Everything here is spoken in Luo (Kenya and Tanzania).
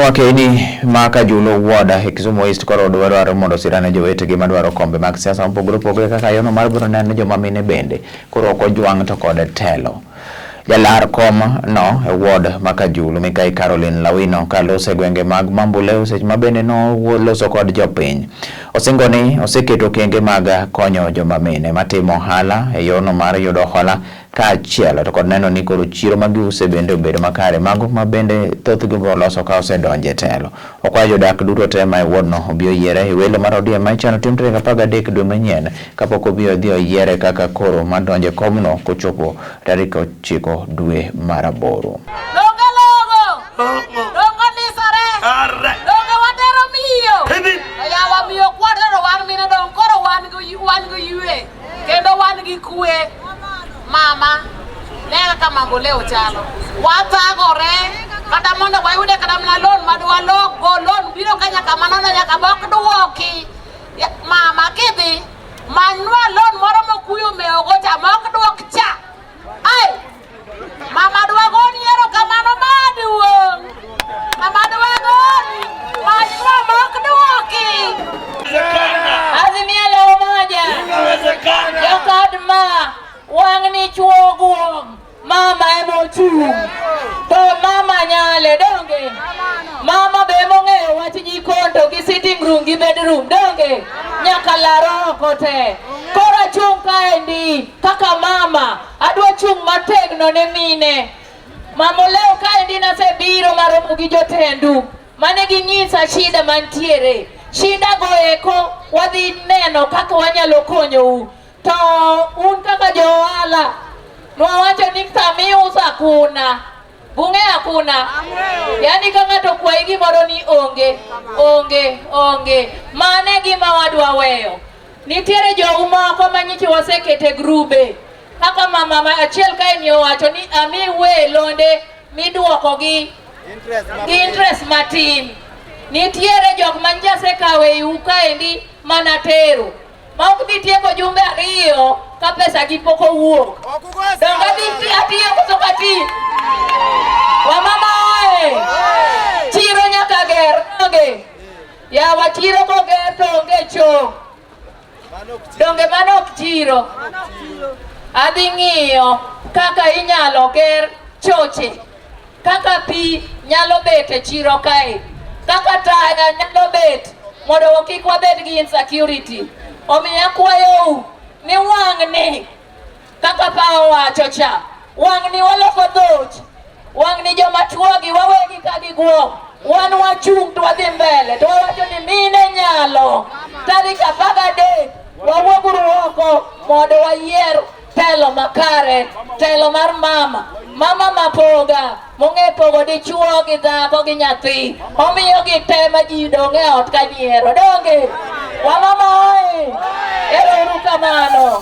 wakeni maka julo woda Kisumu East koro dwaro mondo sirane jowetegi madwaro kombe mag siasa mopogore opogore kaka yono mar biro neno joma mine bende koro ok ojwang' to kod telo. Jalar kom no e ward Makajulu Mikai Caroline Lawino kalose gwenge mag Mambuleo seche mabende no loso kod jopiny. Osingoni oseketo kenge mag konyo joma mine matimo ohala e yono mar yudo hola kaachiel to kod neno ni koro chiro magiuse bende obedo makare mago mabende thoth gimbo loso ka osedonje telo. Okwayo jodak duto te ma e ward no obi oyiere e welo mar ODM ma ichano tim tarik 13 dwe manyien kapok obi odhi oyiere kaka koro madonje komno kochopo tarik 9 dwe mar 8. Mama, nega kama Mambuleo chalo. Watagore, kata mondo wayude kata mna loan madwa loan biro kanya kama nono nyaka bok duoki. Mama kidhi, manua loan moro mokuyo meogo cha mok duok cha. Ai, mama dwa goni ero kama no maduong. Mama dwa goni, manua mok duoki. Azimia leo moja. Yokadma. Wangni chuoguom mama emochung to mama nyale donge mama be mong'eyo wach jikon to gi sitting room gi bedroom donge nyaka laro kote kora chung kaendi kaka mama adwa chung mategno ne mine Mambuleo kaendi nasebiro maromo gi jotendu mane ginyisa shida mantiere shida goeko wadhi neno kaka wanyalo konyou. To un kaka joala nwawacho ni sami usa kuna bunge hakuna yani kama to kwa higi moro ni onge mane gima wadwa weyo nitiere jo umoko manyichi wasekete grube kaka mama achiel kae ni owacho ni ami we londe miduoko gi interest matin nitiere jok manjase kawe yuka endi manatero ma ok ditieko jumbe ariyo ka pesa gi poko wuok donga atiyo koso kati wamama oe chiro nyaka ger donge yawa chiro koger to onge cho donge mano ok chiro adhi ng'iyo kaka inyalo ger choche kaka pi nyalo bet e chiro kae kaka taya nyalo bet mondo kik wabed gi insecurity. Omiya kwayo ni wang'ni kaka pa owacho cha wang'ni waloko dhoch wang'ni joma chuogi wawegi ka giguom wan wachung' to wadhi mbele to wawacho ni mine nyalo tarik 13 wawuoguru oko mondo wayier telo makare telo mar mama mapoga mong'e pogo dichuo gi dhako gi nyathi omiyo gi te ma ji dong' e ot kanyiero donge wamama oe ero uru kamano.